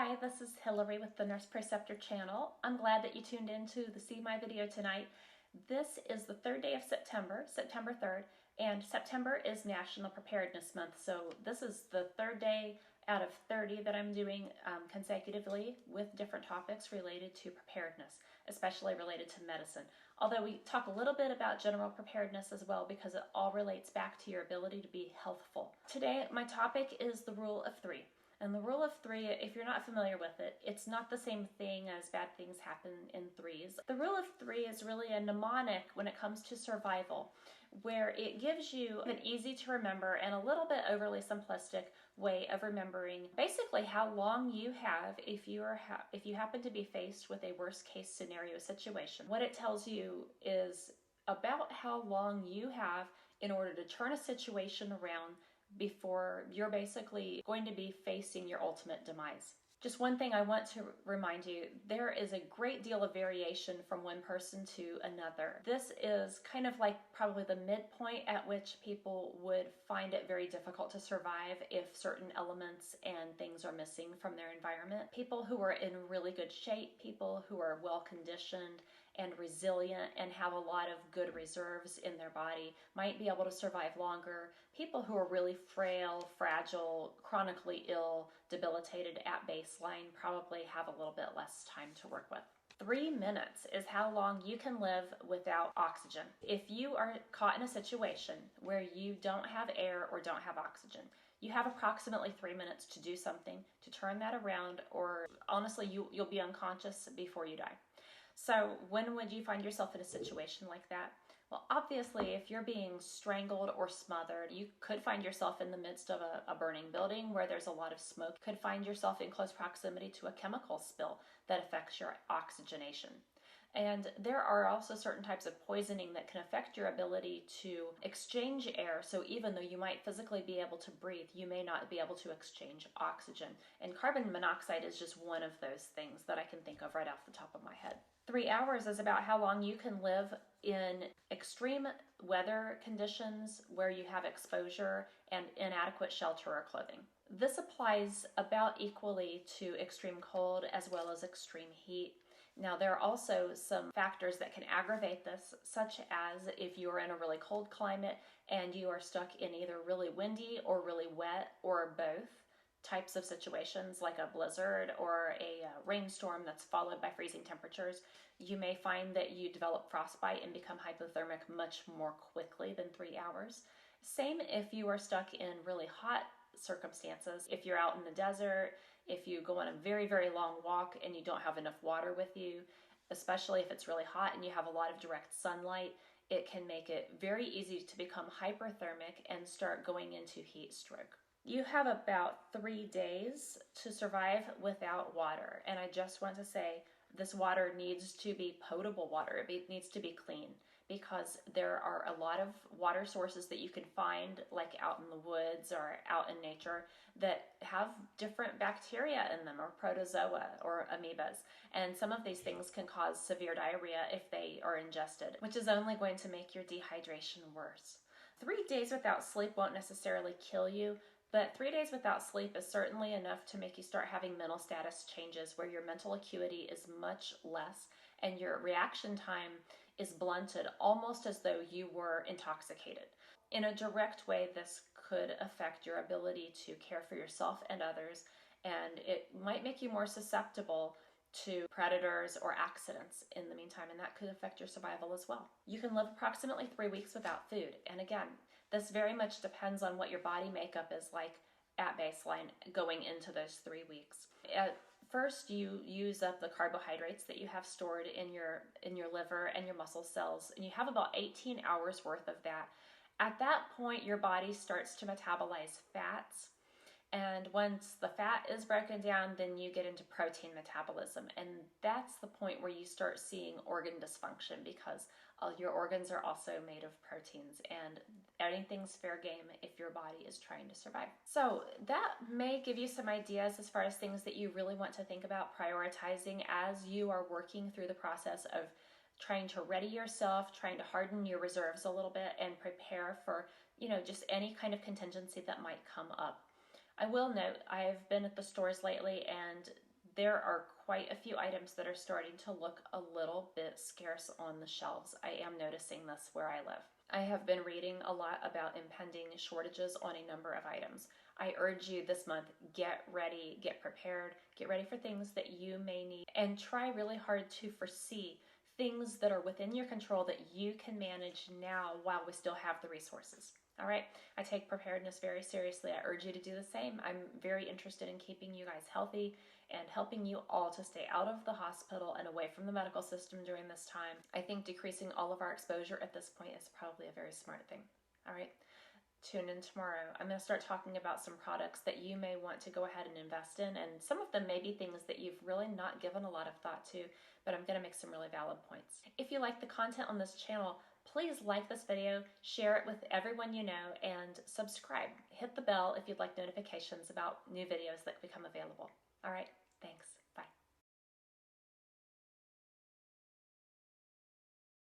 Hi, this is Hillary with the Nurse Preceptor channel. I'm glad that you tuned in to the See My video tonight. This is the third day of September, September 3rd, and September is National Preparedness Month. So this is the third day out of 30 that I'm doing consecutively with different topics related to preparedness, especially related to medicine. Although we talk a little bit about general preparedness as well because it all relates back to your ability to be healthful. Today, my topic is the rule of three. And the rule of three, if you're not familiar with it, it's not the same thing as bad things happen in threes. The rule of three is really a mnemonic when it comes to survival, where it gives you an easy to remember and a little bit overly simplistic way of remembering basically how long you have if you happen to be faced with a worst case scenario situation. What it tells you is about how long you have in order to turn a situation around before you're basically going to be facing your ultimate demise. Just one thing I want to remind you, there is a great deal of variation from one person to another. This is kind of like probably the midpoint at which people would find it very difficult to survive if certain elements and things are missing from their environment. People who are in really good shape, people who are well conditioned and resilient and have a lot of good reserves in their body might be able to survive longer. People who are really frail, fragile, chronically ill, debilitated at baseline probably have a little bit less time to work with. 3 minutes is how long you can live without oxygen. If you are caught in a situation where you don't have air or don't have oxygen, you have approximately 3 minutes to do something to turn that around, or honestly, you'll be unconscious before you die. So when would you find yourself in a situation like that? Well, obviously, if you're being strangled or smothered, you could find yourself in the midst of a burning building where there's a lot of smoke. You could find yourself in close proximity to a chemical spill that affects your oxygenation. And there are also certain types of poisoning that can affect your ability to exchange air. So even though you might physically be able to breathe, you may not be able to exchange oxygen. And carbon monoxide is just one of those things that I can think of right off the top of my head. 3 hours is about how long you can live in extreme weather conditions where you have exposure and inadequate shelter or clothing. This applies about equally to extreme cold as well as extreme heat. Now, there are also some factors that can aggravate this, such as if you are in a really cold climate and you are stuck in either really windy or really wet or both types of situations, like a blizzard or a rainstorm that's followed by freezing temperatures, you may find that you develop frostbite and become hypothermic much more quickly than 3 hours. Same if you are stuck in really hot circumstances. If you're out in the desert, if you go on a very, very long walk and you don't have enough water with you, especially if it's really hot and you have a lot of direct sunlight, it can make it very easy to become hyperthermic and start going into heat stroke. You have about 3 days to survive without water, and I just want to say this water needs to be potable water. It needs to be clean, because there are a lot of water sources that you can find, like out in the woods or out in nature, that have different bacteria in them, or protozoa or amoebas, and some of these things can cause severe diarrhea if they are ingested, which is only going to make your dehydration worse. 3 days without sleep won't necessarily kill you, but 3 days without sleep is certainly enough to make you start having mental status changes where your mental acuity is much less and your reaction time is blunted, almost as though you were intoxicated. In a direct way, this could affect your ability to care for yourself and others, and it might make you more susceptible to predators or accidents in the meantime, and that could affect your survival as well. You can live approximately 3 weeks without food, and again, this very much depends on what your body makeup is like at baseline going into those 3 weeks. At first, you use up the carbohydrates that you have stored in your liver and your muscle cells, and you have about 18 hours worth of that. At that point, your body starts to metabolize fats. And once the fat is broken down, then you get into protein metabolism. And that's the point where you start seeing organ dysfunction, because all your organs are also made of proteins, and anything's fair game if your body is trying to survive. So that may give you some ideas as far as things that you really want to think about prioritizing as you are working through the process of trying to ready yourself, trying to harden your reserves a little bit and prepare for, just any kind of contingency that might come up. I will note, I've been at the stores lately and there are quite a few items that are starting to look a little bit scarce on the shelves. I am noticing this where I live. I have been reading a lot about impending shortages on a number of items. I urge you this month, get ready, get prepared, get ready for things that you may need, and try really hard to foresee things that are within your control that you can manage now while we still have the resources. All right, I take preparedness very seriously. I urge you to do the same. I'm very interested in keeping you guys healthy and helping you all to stay out of the hospital and away from the medical system during this time. I think decreasing all of our exposure at this point is probably a very smart thing. All right, tune in tomorrow. I'm going to start talking about some products that you may want to go ahead and invest in, and some of them may be things that you've really not given a lot of thought to, but I'm going to make some really valid points. If you like the content on this channel, please like this video, share it with everyone you know, and subscribe. Hit the bell if you'd like notifications about new videos that become available. All right, thanks.